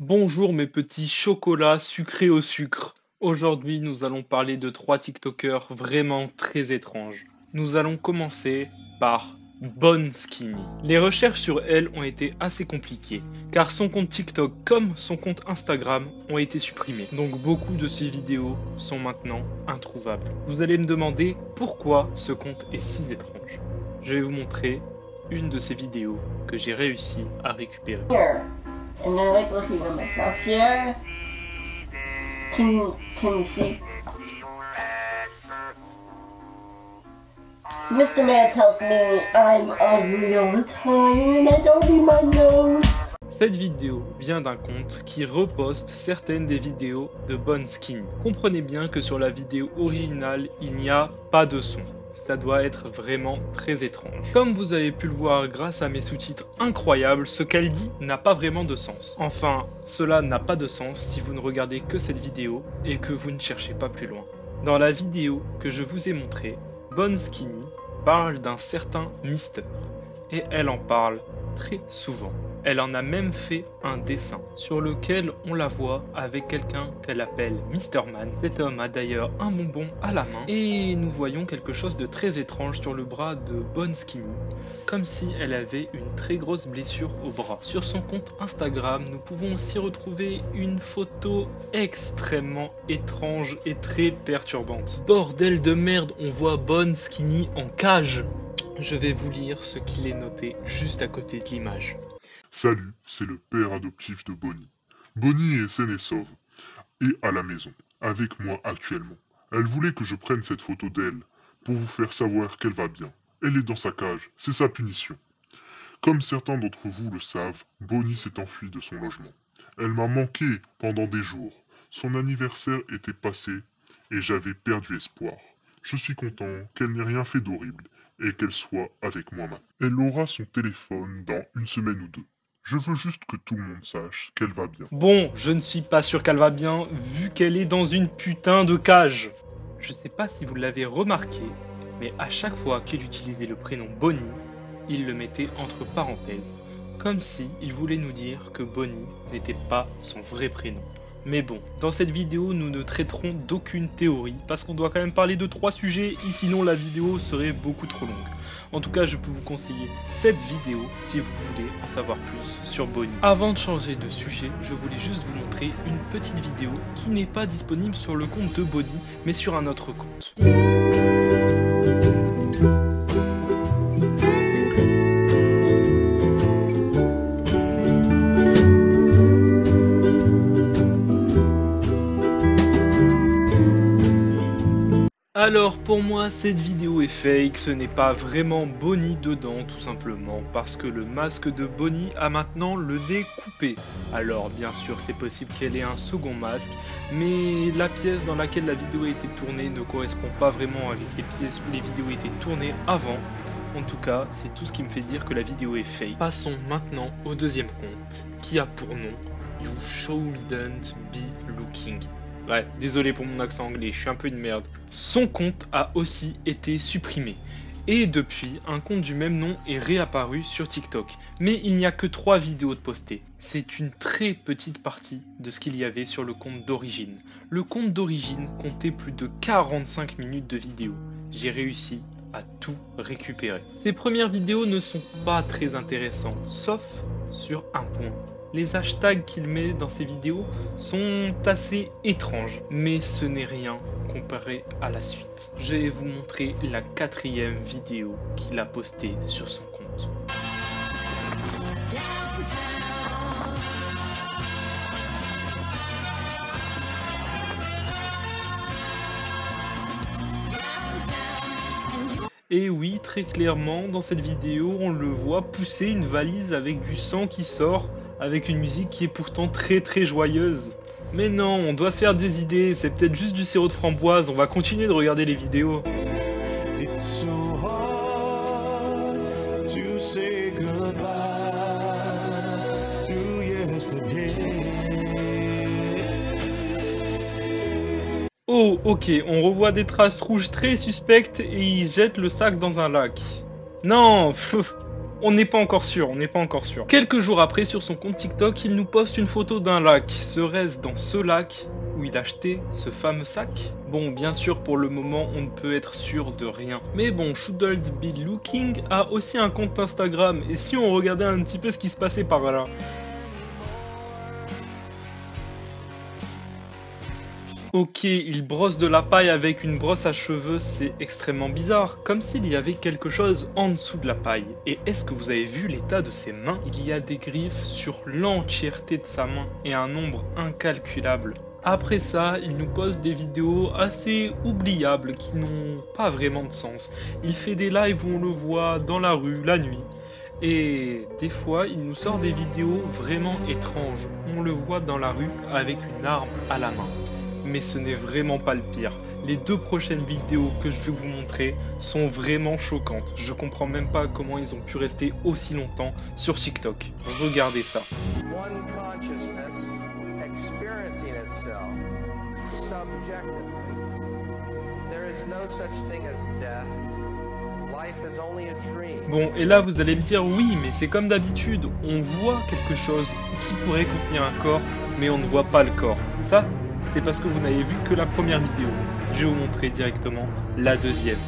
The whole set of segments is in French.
Bonjour mes petits chocolats sucrés au sucre. Aujourd'hui, nous allons parler de trois TikTokers vraiment très étranges. Nous allons commencer par Bonne Skinny. Les recherches sur elle ont été assez compliquées, car son compte TikTok comme son compte Instagram ont été supprimés. Donc beaucoup de ses vidéos sont maintenant introuvables. Vous allez me demander pourquoi ce compte est si étrange. Je vais vous montrer une de ses vidéos que j'ai réussi à récupérer. Here, and I like looking at myself here. Can you see? Mr. Man tells me I'm ugly all the time and I don't need my nose. Cette vidéo vient d'un compte qui reposte certaines des vidéos de Bonne Skinny. Comprenez bien que sur la vidéo originale, il n'y a pas de son. Ça doit être vraiment très étrange. Comme vous avez pu le voir grâce à mes sous-titres incroyables, ce qu'elle dit n'a pas vraiment de sens. Enfin, cela n'a pas de sens si vous ne regardez que cette vidéo et que vous ne cherchez pas plus loin. Dans la vidéo que je vous ai montrée, Bonne Skinny parle d'un certain Mister. Et elle en parle très souvent. Elle en a même fait un dessin sur lequel on la voit avec quelqu'un qu'elle appelle Mr. Man. Cet homme a d'ailleurs un bonbon à la main et nous voyons quelque chose de très étrange sur le bras de Bonne Skinny, comme si elle avait une très grosse blessure au bras. Sur son compte Instagram, nous pouvons aussi retrouver une photo extrêmement étrange et très perturbante. Bordel de merde, on voit Bonne Skinny en cage. Je vais vous lire ce qu'il est noté juste à côté de l'image. Salut, c'est le père adoptif de Bonnie. Bonnie est saine et sauve, et à la maison, avec moi actuellement. Elle voulait que je prenne cette photo d'elle, pour vous faire savoir qu'elle va bien. Elle est dans sa cage, c'est sa punition. Comme certains d'entre vous le savent, Bonnie s'est enfuie de son logement. Elle m'a manqué pendant des jours. Son anniversaire était passé, et j'avais perdu espoir. Je suis content qu'elle n'ait rien fait d'horrible, et qu'elle soit avec moi maintenant. Elle aura son téléphone dans une semaine ou deux. Je veux juste que tout le monde sache qu'elle va bien. Bon, je ne suis pas sûr qu'elle va bien, vu qu'elle est dans une putain de cage. Je sais pas si vous l'avez remarqué, mais à chaque fois qu'il utilisait le prénom Bonnie, il le mettait entre parenthèses, comme si il voulait nous dire que Bonnie n'était pas son vrai prénom. Mais bon, dans cette vidéo, nous ne traiterons d'aucune théorie, parce qu'on doit quand même parler de 3 sujets, et sinon la vidéo serait beaucoup trop longue. En tout cas, je peux vous conseiller cette vidéo si vous voulez en savoir plus sur Bonnie. Avant de changer de sujet, je voulais juste vous montrer une petite vidéo qui n'est pas disponible sur le compte de Bonnie, mais sur un autre compte. Alors pour moi cette vidéo est fake, ce n'est pas vraiment Bonnie dedans tout simplement parce que le masque de Bonnie a maintenant le nez coupé. Alors bien sûr c'est possible qu'elle ait un second masque, mais la pièce dans laquelle la vidéo a été tournée ne correspond pas vraiment avec les pièces où les vidéos étaient tournées avant. En tout cas c'est tout ce qui me fait dire que la vidéo est fake. Passons maintenant au deuxième compte qui a pour nom You Shouldn't Be Looking. Ouais, désolé pour mon accent anglais, je suis un peu une merde. Son compte a aussi été supprimé. Et depuis, un compte du même nom est réapparu sur TikTok. Mais il n'y a que 3 vidéos de postées. C'est une très petite partie de ce qu'il y avait sur le compte d'origine. Le compte d'origine comptait plus de 45 minutes de vidéos. J'ai réussi à tout récupérer. Ces premières vidéos ne sont pas très intéressantes, sauf sur un point. Les hashtags qu'il met dans ses vidéos sont assez étranges, mais ce n'est rien comparé à la suite. Je vais vous montrer la 4e vidéo qu'il a postée sur son compte. Et oui, très clairement, dans cette vidéo, on le voit pousser une valise avec du sang qui sort, avec une musique qui est pourtant très joyeuse. Mais non, on doit se faire des idées, c'est peut-être juste du sirop de framboise, on va continuer de regarder les vidéos. It's so hard to say goodbye to yesterday. Oh, ok, on revoit des traces rouges très suspectes et il jette le sac dans un lac. Non, pff, On n'est pas encore sûr, on n'est pas encore sûr. Quelques jours après, sur son compte TikTok, il nous poste une photo d'un lac. Serait-ce dans ce lac où il a acheté ce fameux sac? Bon, bien sûr, pour le moment, on ne peut être sûr de rien. Mais bon, Shouldn't Be Looking a aussi un compte Instagram. Et si on regardait un petit peu ce qui se passait par là? Ok, il brosse de la paille avec une brosse à cheveux, c'est extrêmement bizarre, comme s'il y avait quelque chose en dessous de la paille. Et est-ce que vous avez vu l'état de ses mains? Il y a des griffes sur l'entièreté de sa main, et un nombre incalculable. Après ça, il nous poste des vidéos assez oubliables qui n'ont pas vraiment de sens. Il fait des lives où on le voit dans la rue, la nuit. Et des fois, il nous sort des vidéos vraiment étranges. On le voit dans la rue avec une arme à la main. Mais ce n'est vraiment pas le pire. Les 2 prochaines vidéos que je vais vous montrer sont vraiment choquantes. Je comprends même pas comment ils ont pu rester aussi longtemps sur TikTok. Regardez ça. One consciousness experiencing itself subjectively. There is no such thing as death. Life is only a dream. Bon, et là vous allez me dire oui, mais c'est comme d'habitude, on voit quelque chose qui pourrait contenir un corps, mais on ne voit pas le corps. Ça, c'est parce que vous n'avez vu que la première vidéo. Je vais vous montrer directement la deuxième.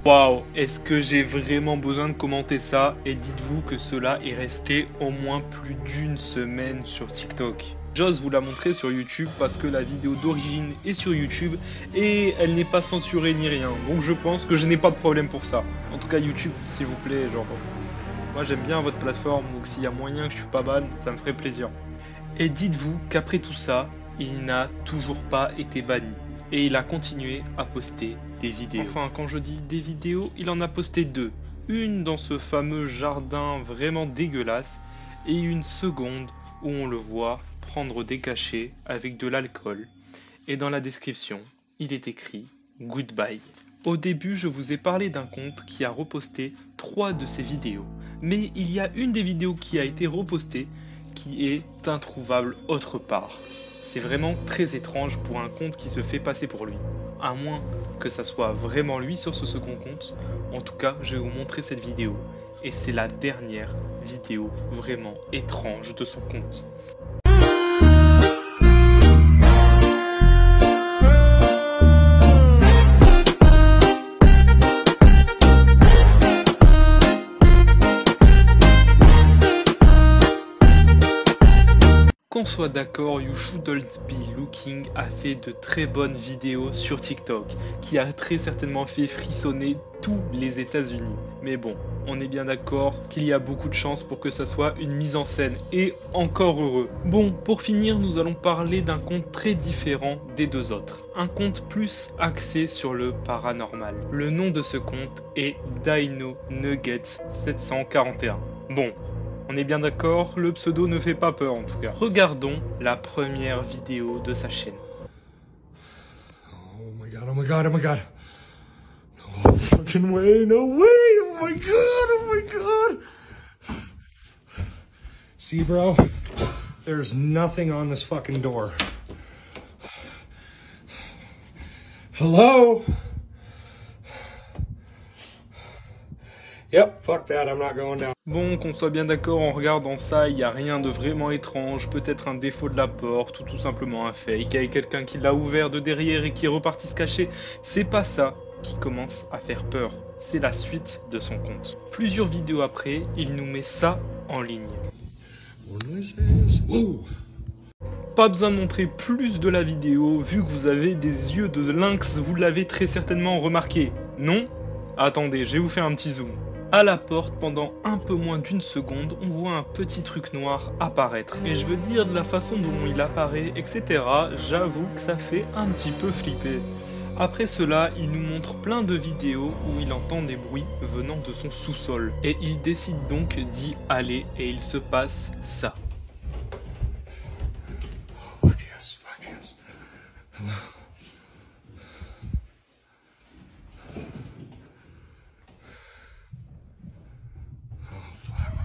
Waouh, est-ce que j'ai vraiment besoin de commenter ça? Et dites-vous que cela est resté au moins plus d'1 semaine sur TikTok. J'ose vous la montrer sur YouTube parce que la vidéo d'origine est sur YouTube et elle n'est pas censurée ni rien. Donc je pense que je n'ai pas de problème pour ça. En tout cas YouTube, s'il vous plaît, genre... Moi j'aime bien votre plateforme, donc s'il y a moyen que je suis pas ban, ça me ferait plaisir. Et dites-vous qu'après tout ça, il n'a toujours pas été banni. Et il a continué à poster des vidéos. Enfin, quand je dis des vidéos, il en a posté 2. Une dans ce fameux jardin vraiment dégueulasse et une seconde où on le voit prendre des cachets avec de l'alcool. Et dans la description, il est écrit « Goodbye ». Au début, je vous ai parlé d'un compte qui a reposté 3 de ses vidéos. Mais il y a une des vidéos qui a été repostée qui est introuvable autre part. C'est vraiment très étrange pour un compte qui se fait passer pour lui. À moins que ça soit vraiment lui sur ce second compte. En tout cas, je vais vous montrer cette vidéo. Et c'est la dernière vidéo vraiment étrange de son compte. Qu'on soit d'accord, You Shouldn't Be Looking a fait de très bonnes vidéos sur TikTok, qui a très certainement fait frissonner tous les États-Unis. Mais bon, on est bien d'accord qu'il y a beaucoup de chances pour que ça soit une mise en scène, et encore heureux. Bon, pour finir, nous allons parler d'un compte très différent des 2 autres. Un compte plus axé sur le paranormal. Le nom de ce compte est Dino Nuggets 741. Bon. On est bien d'accord, le pseudo ne fait pas peur en tout cas. Regardons la première vidéo de sa chaîne. Oh my god, oh my god, oh my god. No fucking way, no way, oh my god, oh my god. See bro, there's nothing on this fucking door. Hello? Yep, fuck that, I'm not going down. Bon, qu'on soit bien d'accord, en regardant ça, il n'y a rien de vraiment étrange, peut-être un défaut de la porte ou tout simplement un fake, avec quelqu'un qui l'a ouvert de derrière et qui est reparti se cacher. C'est pas ça qui commence à faire peur, c'est la suite de son compte. Plusieurs vidéos après, il nous met ça en ligne. Pas besoin de montrer plus de la vidéo, vu que vous avez des yeux de lynx, vous l'avez très certainement remarqué, non? Attendez, je vais vous faire un petit zoom. À la porte, pendant un peu moins d'1 seconde, on voit un petit truc noir apparaître. Et je veux dire, de la façon dont il apparaît, etc., j'avoue que ça fait un petit peu flipper. Après cela, il nous montre plein de vidéos où il entend des bruits venant de son sous-sol. Et il décide donc d'y aller et il se passe ça. Fuck yes, fuck yes. Hello. Oh fuck.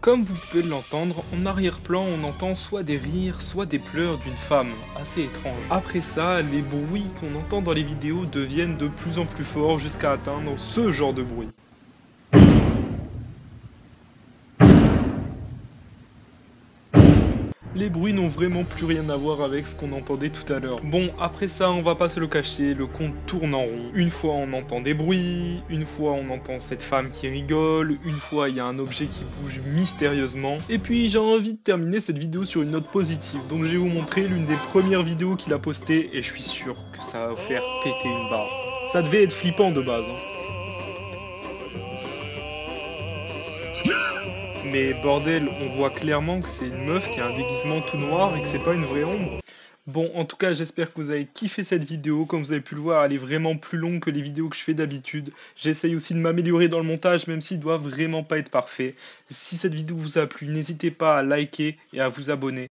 Comme vous pouvez l'entendre, en arrière-plan on entend soit des rires, soit des pleurs d'une femme, assez étrange. Après ça, les bruits qu'on entend dans les vidéos deviennent de plus en plus forts jusqu'à atteindre ce genre de bruit. Les bruits n'ont vraiment plus rien à voir avec ce qu'on entendait tout à l'heure. Bon, après ça, on va pas se le cacher, le compte tourne en rond. Une fois on entend des bruits, une fois on entend cette femme qui rigole, une fois il y a un objet qui bouge mystérieusement. Et puis j'ai envie de terminer cette vidéo sur une note positive, donc je vais vous montrer l'une des premières vidéos qu'il a postées et je suis sûr que ça va faire péter une barre. Ça devait être flippant de base, hein. Mais bordel, on voit clairement que c'est une meuf qui a un déguisement tout noir et que c'est pas une vraie ombre. Bon, en tout cas, j'espère que vous avez kiffé cette vidéo. Comme vous avez pu le voir, elle est vraiment plus longue que les vidéos que je fais d'habitude. J'essaye aussi de m'améliorer dans le montage, même s'il doit vraiment pas être parfait. Si cette vidéo vous a plu, n'hésitez pas à liker et à vous abonner.